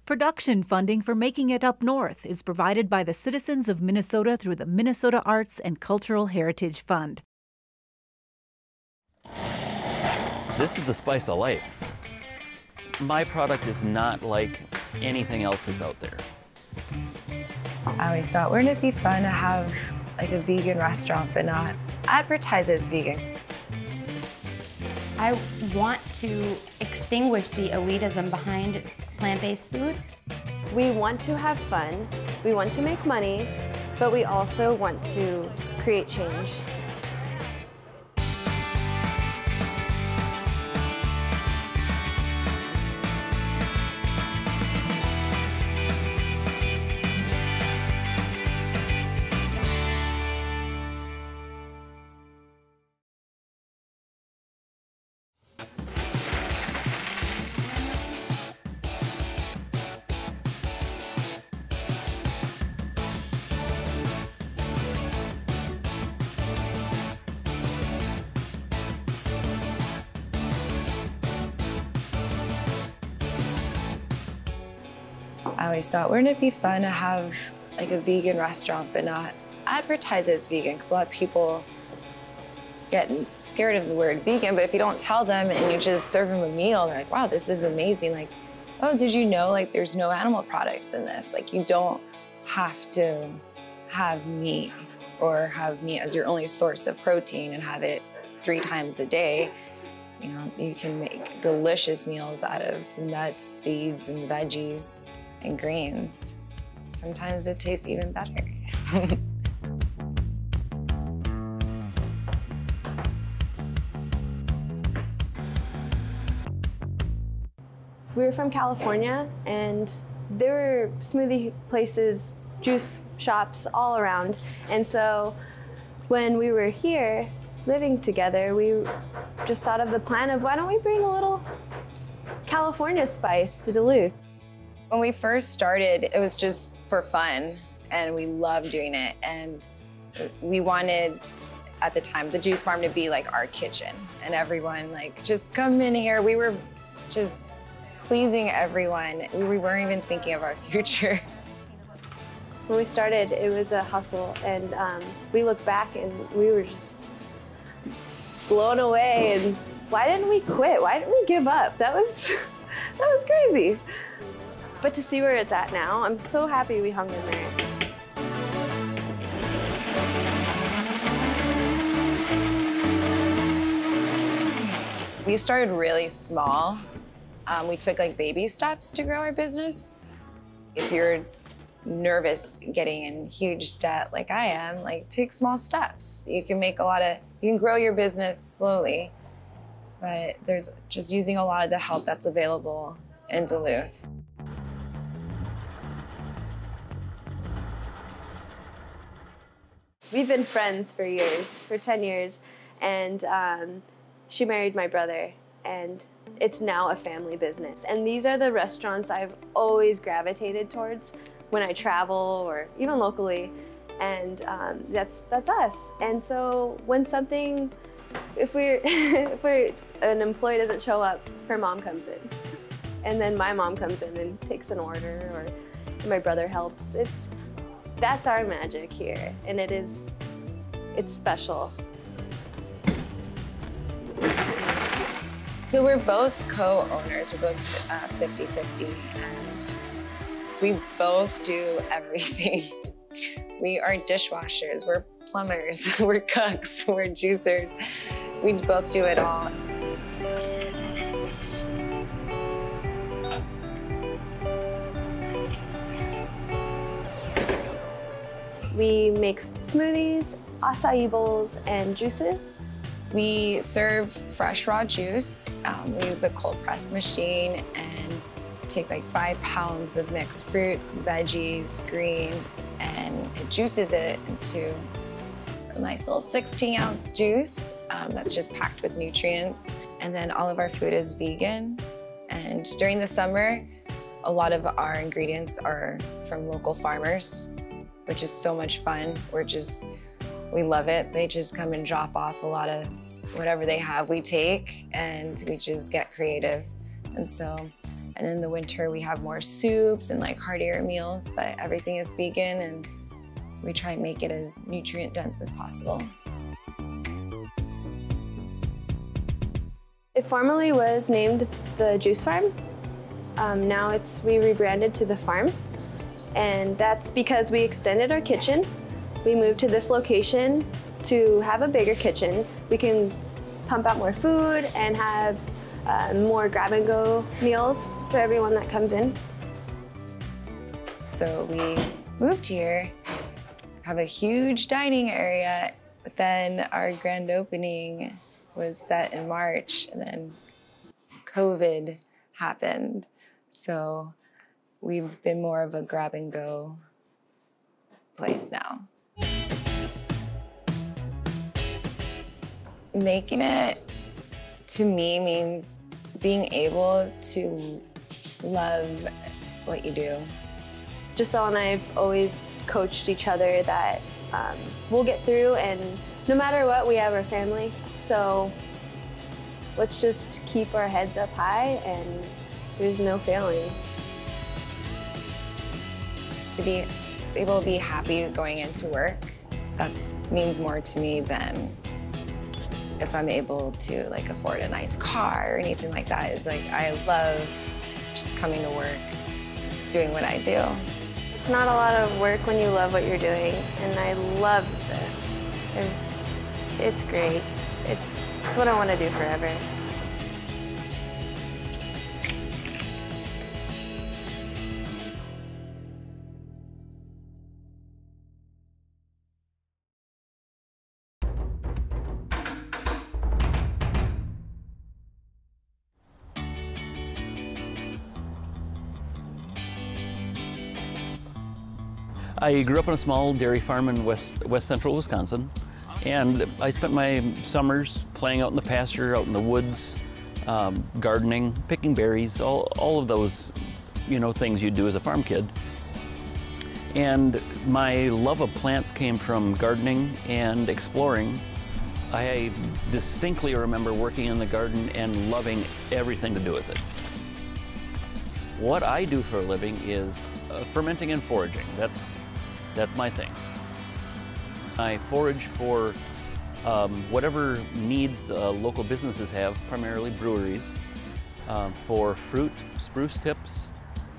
Production funding for Making It Up North is provided by the citizens of Minnesota through the Minnesota Arts and Cultural Heritage Fund. This is the spice of life. My product is not like anything else that's out there. I always thought, wouldn't it be fun to have like a vegan restaurant but not advertise as vegan? I want to extinguish the elitism behind plant-based food. We want to have fun, we want to make money, but we also want to create change. I always thought, wouldn't it be fun to have like a vegan restaurant but not advertise as vegan? Because a lot of people get scared of the word vegan, but if you don't tell them and you just serve them a meal, they're like, wow, this is amazing. Like, oh, did you know like there's no animal products in this? Like you don't have to have meat or have meat as your only source of protein and have it 3 times a day. You know, you can make delicious meals out of nuts, seeds, and veggies and grains. Sometimes it tastes even better. We were from California, and there were smoothie places, juice shops all around. And so when we were here living together, we just thought of the plan of why don't we bring a little California spice to Duluth? When we first started, it was just for fun, and we loved doing it. And we wanted, at the time, the juice farm to be like our kitchen, and everyone like, just come in here. We were just pleasing everyone. We weren't even thinking of our future. When we started, it was a hustle, and we look back and we were just blown away. And why didn't we quit? Why didn't we give up? That was crazy. But to see where it's at now, I'm so happy we hung in there. We started really small. We took like baby steps to grow our business. If you're nervous getting in huge debt like I am, like take small steps. You can grow your business slowly, but there's just using a lot of the help that's available in Duluth. We've been friends for years, for 10 years, and she married my brother, and it's now a family business. And these are the restaurants I've always gravitated towards when I travel or even locally, and that's us. And so when if an employee doesn't show up, her mom comes in, and then my mom comes in and takes an order, or my brother helps. That's our magic here, and it's special. So we're both co-owners, we're both 50-50, and we both do everything. We are dishwashers, we're plumbers, we're cooks, we're juicers. We both do it all. We make smoothies, acai bowls, and juices. We serve fresh raw juice. We use a cold press machine and take like 5 pounds of mixed fruits, veggies, greens, and it juices it into a nice little 16-ounce juice that's just packed with nutrients. And then all of our food is vegan. And during the summer, a lot of our ingredients are from local farmers, which is so much fun. We love it. They just come and drop off a lot of whatever they have we take, and we just get creative. And so And in the winter, we have more soups and like heartier meals, but everything is vegan and we try and make it as nutrient dense as possible. It formerly was named the Juice Farm. Now we rebranded to the Pharm. And that's because we extended our kitchen. We moved to this location to have a bigger kitchen. We can pump out more food and have more grab-and-go meals for everyone that comes in. So we moved here, have a huge dining area, but then our grand opening was set in March, and then COVID happened. So we've been more of a grab-and-go place now. Making it, to me, means being able to love what you do. Giselle and I have always coached each other that we'll get through, and no matter what, we have our family. So let's just keep our heads up high, and there's no failing. To be able to be happy going into work, that means more to me than if I'm able to like afford a nice car or anything like that. It's like, I love just coming to work, doing what I do. It's not a lot of work when you love what you're doing, and I love this. It's great. It's what I want to do forever. I grew up on a small dairy farm in west central Wisconsin, and I spent my summers playing out in the pasture, out in the woods, gardening, picking berries, all of those, things you do as a farm kid. And my love of plants came from gardening and exploring. I distinctly remember working in the garden and loving everything to do with it. What I do for a living is fermenting and foraging. That's my thing. I forage for whatever needs local businesses have, primarily breweries, for fruit, spruce tips.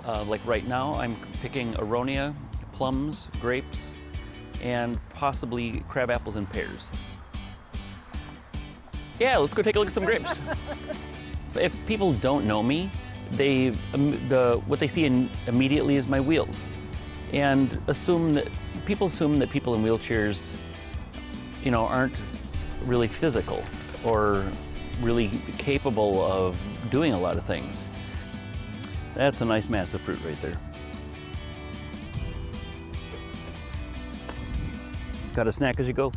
Like right now, I'm picking aronia, plums, grapes, and possibly crab apples and pears. Yeah, let's go take a look at some grapes. If people don't know me, what they see immediately is my wheels, and people assume that people in wheelchairs, aren't really physical or really capable of doing a lot of things. That's a nice mass of fruit right there. Got a snack as you go?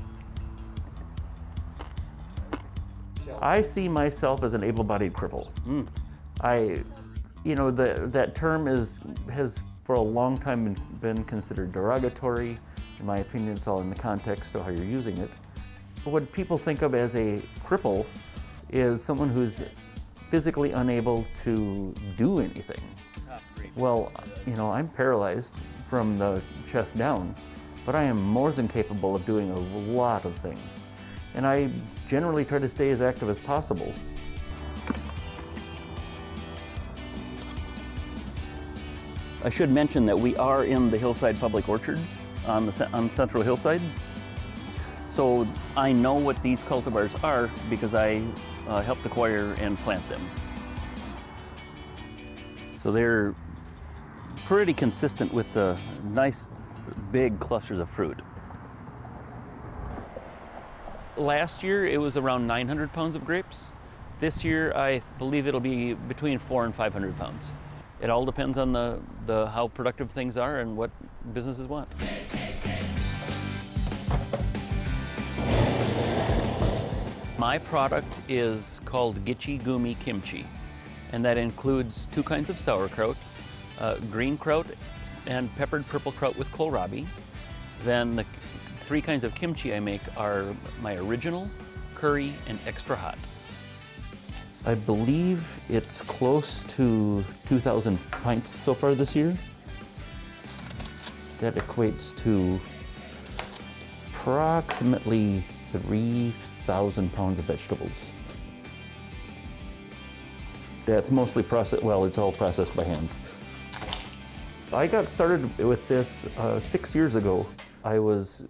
I see myself as an able-bodied cripple. That term has for a long time been considered derogatory. In my opinion, it's all in the context of how you're using it. But what people think of as a cripple is someone who's physically unable to do anything. Well, I'm paralyzed from the chest down, but I am more than capable of doing a lot of things. And I generally try to stay as active as possible. I should mention that we are in the Hillside Public Orchard on Central Hillside. So I know what these cultivars are because I helped acquire and plant them. So they're pretty consistent with the nice big clusters of fruit. Last year it was around 900 pounds of grapes. This year I believe it'll be between 400 and 500 pounds. It all depends on the how productive things are and what businesses want. My product is called Gitche Gumee Kimchi, and that includes 2 kinds of sauerkraut, green kraut and peppered purple kraut with kohlrabi. Then the 3 kinds of kimchi I make are my original, curry, and extra hot. I believe it's close to 2,000 pints so far this year. That equates to approximately 3,000 pounds of vegetables. That's mostly processed, well, it's all processed by hand. I got started with this 6 years ago. I was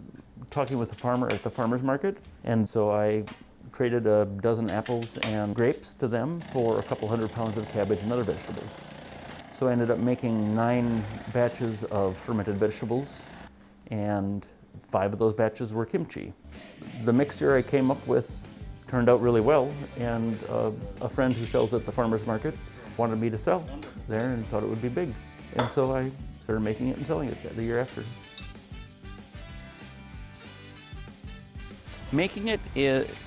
talking with a farmer at the farmer's market, and so I traded a dozen apples and grapes to them for a couple 100 pounds of cabbage and other vegetables. So I ended up making 9 batches of fermented vegetables, and 5 of those batches were kimchi. The mixture I came up with turned out really well, and a friend who sells at the farmer's market wanted me to sell there and thought it would be big. And so I started making it and selling it the year after. Making it,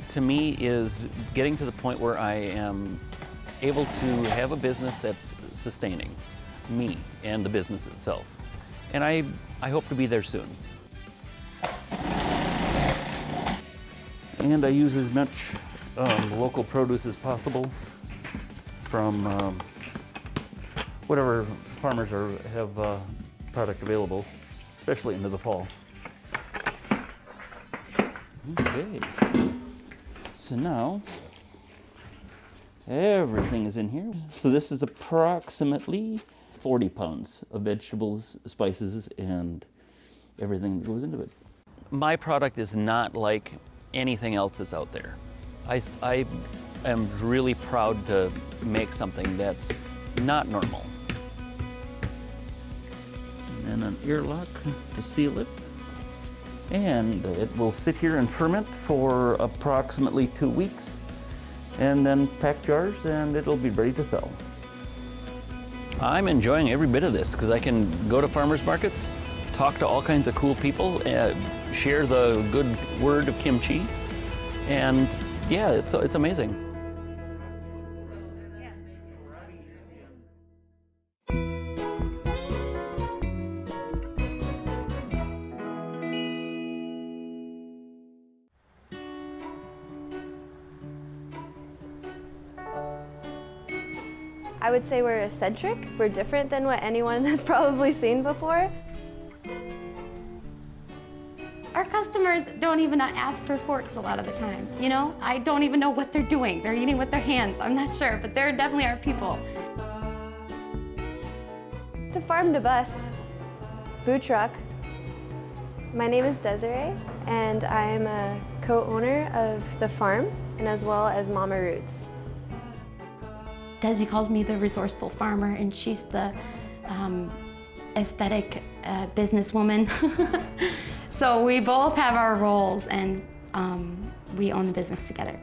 to me, is getting to the point where I am able to have a business that's sustaining me and the business itself. And I hope to be there soon. And I use as much local produce as possible from whatever farmers have product available, especially into the fall. Okay, so now everything is in here. So this is approximately 40 pounds of vegetables, spices, and everything that goes into it. My product is not like anything else that's out there. I am really proud to make something that's not normal. And an airlock to seal it. And it will sit here and ferment for approximately 2 weeks, and then pack jars, and it'll be ready to sell. I'm enjoying every bit of this because I can go to farmers markets, talk to all kinds of cool people, share the good word of kimchi, and yeah, it's amazing. I would say we're eccentric. We're different than what anyone has probably seen before. Our customers don't even ask for forks a lot of the time, you know? I don't even know what they're doing. They're eating with their hands. I'm not sure, but they're definitely our people. It's a farm to bus food truck. My name is Desiree, and I'm a co-owner of the Pharm, and as well as Mama Roots. Desi calls me the resourceful farmer, and she's the aesthetic businesswoman. So we both have our roles, and we own the business together.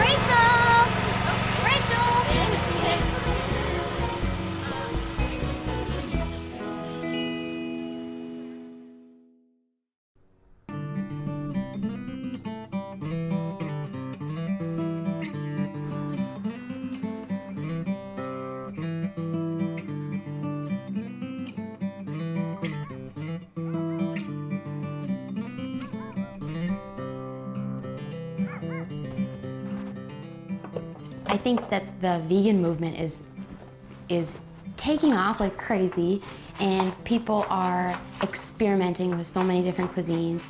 Rachel! Rachel! I think that the vegan movement is taking off like crazy, and people are experimenting with so many different cuisines.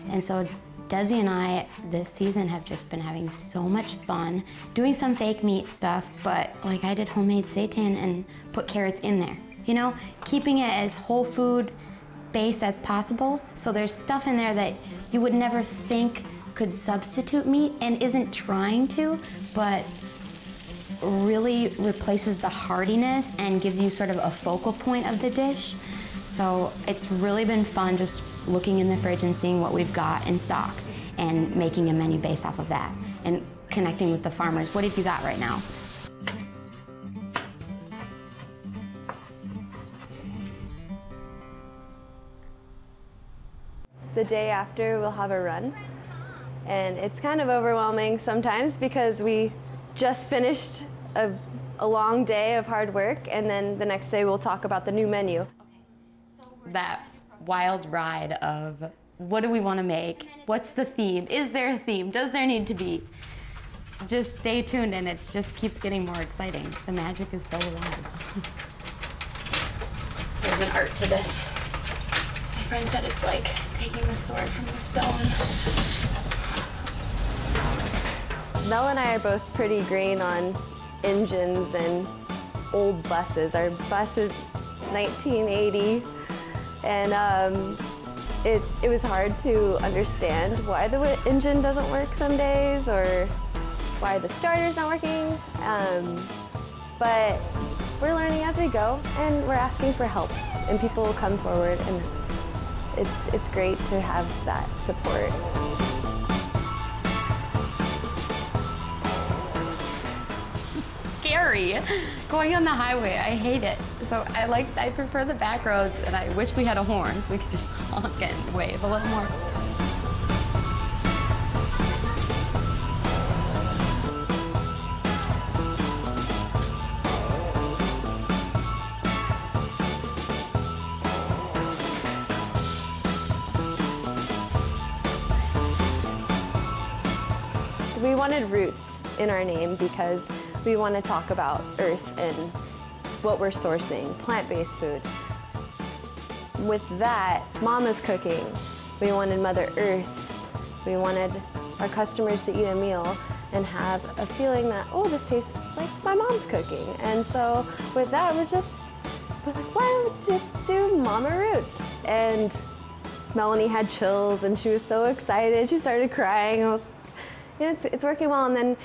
And so Desi and I this season have just been having so much fun doing some fake meat stuff, but like I did homemade seitan and put carrots in there, you know, keeping it as whole food based as possible. So there's stuff in there that you would never think could substitute meat and isn't trying to, but really replaces the heartiness and gives you sort of a focal point of the dish. So it's really been fun just looking in the fridge and seeing what we've got in stock and making a menu based off of that and connecting with the farmers. What have you got right now? The day after, we'll have a run. And it's kind of overwhelming sometimes because we just finished a long day of hard work, and then the next day we'll talk about the new menu. That wild ride of What do we want to make? What's the theme? Is there a theme? Does there need to be? Just stay tuned and it just keeps getting more exciting. The magic is so alive. There's an art to this. My friend said it's like taking the sword from the stone. Mel and I are both pretty green on engines and old buses. Our bus is 1980, and it was hard to understand why the engine doesn't work some days or why the starter's not working. But we're learning as we go, and we're asking for help, and people will come forward, and it's great to have that support. Scary. Going on the highway, I hate it. So I prefer the back roads, and I wish we had a horn so we could just honk and wave a little more. We wanted roots in our name because we want to talk about earth and what we're sourcing, plant-based food. With that, Mama's cooking. We wanted Mother Earth. We wanted our customers to eat a meal and have a feeling that, oh, this tastes like my mom's cooking. And so with that, we're like, why don't we just do Mama Roots? And Melanie had chills and she was so excited. She started crying. It's working well, and then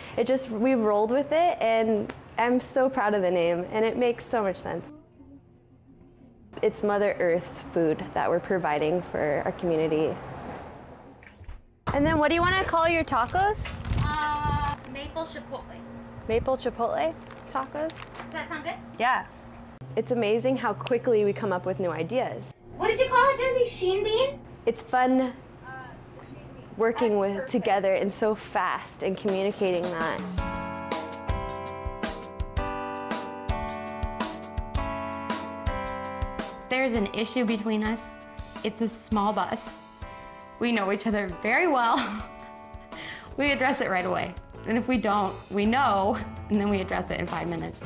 we rolled with it, and I'm so proud of the name, and it makes so much sense. It's Mother Earth's food that we're providing for our community. And then what do you want to call your tacos? Maple chipotle. Maple chipotle tacos? Does that sound good? Yeah. It's amazing how quickly we come up with new ideas. What did you call it, Desi? Sheen bean? It's fun working together and so fast and communicating that. There's an issue between us. It's a small bus. We know each other very well. We address it right away. And if we don't, we know, and then we address it in 5 minutes.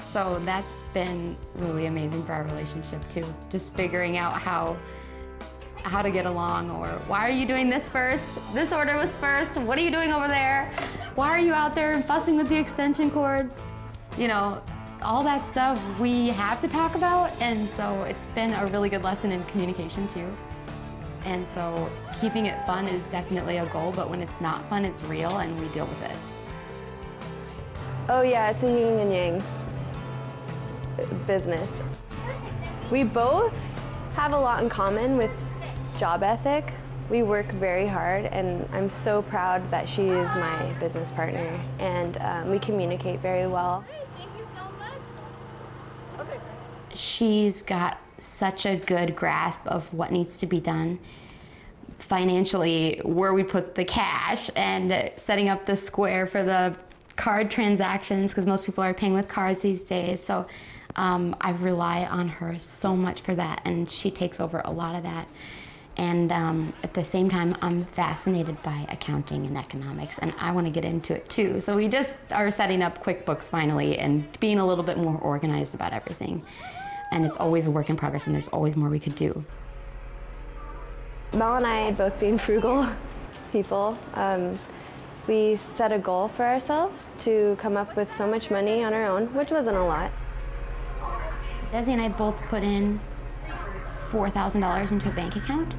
So that's been really amazing for our relationship too. Just figuring out how to get along, or why are you doing this first? This order was first. What are you doing over there? Why are you out there fussing with the extension cords? You know, all that stuff we have to talk about, and so it's been a really good lesson in communication too. And so keeping it fun is definitely a goal, but when it's not fun, it's real and we deal with it. Oh yeah, it's a yin and yang business. We both have a lot in common with job ethic. We work very hard, and I'm so proud that she is my business partner, and we communicate very well. Thank you so much. Okay. She's got such a good grasp of what needs to be done financially, where we put the cash, and setting up the square for the card transactions, because most people are paying with cards these days. So I rely on her so much for that, and she takes over a lot of that. And at the same time, I'm fascinated by accounting and economics, and I want to get into it too. So we just are setting up QuickBooks finally and being a little bit more organized about everything. And it's always a work in progress, and there's always more we could do. Mel and I, both being frugal people, we set a goal for ourselves to come up with so much money on our own, which wasn't a lot. Desi and I both put in $4,000 into a bank account,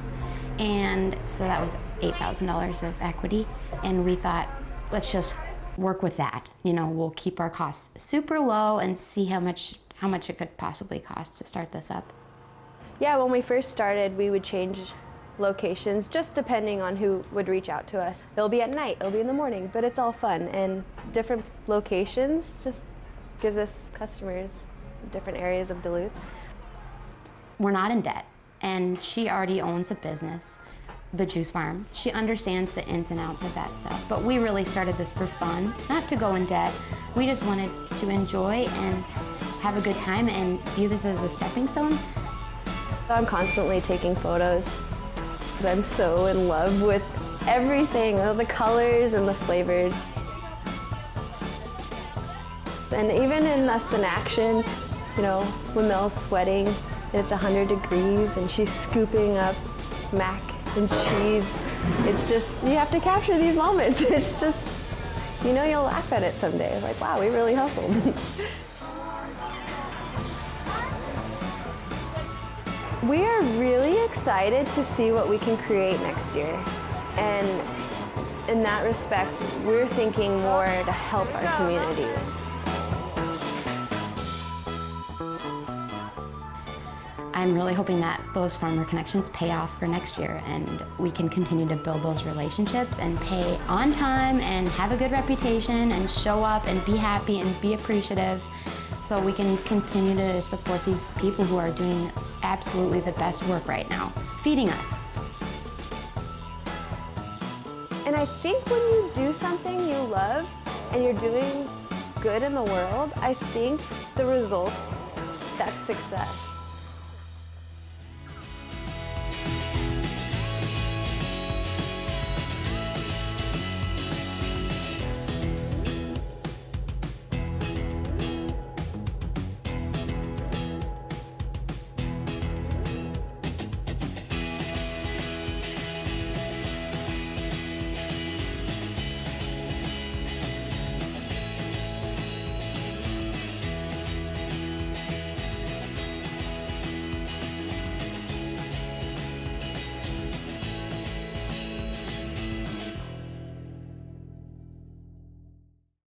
and so that was $8,000 of equity, and we thought, let's just work with that. You know, we'll keep our costs super low and see how much it could possibly cost to start this up. Yeah, when we first started, we would change locations just depending on who would reach out to us. It'll be at night, it'll be in the morning, but it's all fun, and different locations just gives us customers in different areas of Duluth. We're not in debt, and she already owns a business, the juice farm. She understands the ins and outs of that stuff, but we really started this for fun, not to go in debt. We just wanted to enjoy and have a good time and view this as a stepping stone. So I'm constantly taking photos. I'm so in love with everything, all the colors and the flavors. And even in us in action, you know, when Mel's sweating and it's 100 degrees and she's scooping up mac and cheese, it's just, you have to capture these moments. It's just, you know, you'll laugh at it someday. Like, wow, we really hustled. We are really excited to see what we can create next year. And in that respect, we're thinking more to help our community. I'm really hoping that those farmer connections pay off for next year and we can continue to build those relationships and pay on time and have a good reputation and show up and be happy and be appreciative so we can continue to support these people who are doing absolutely the best work right now, feeding us. And I think when you do something you love and you're doing good in the world, I think the results, that's success.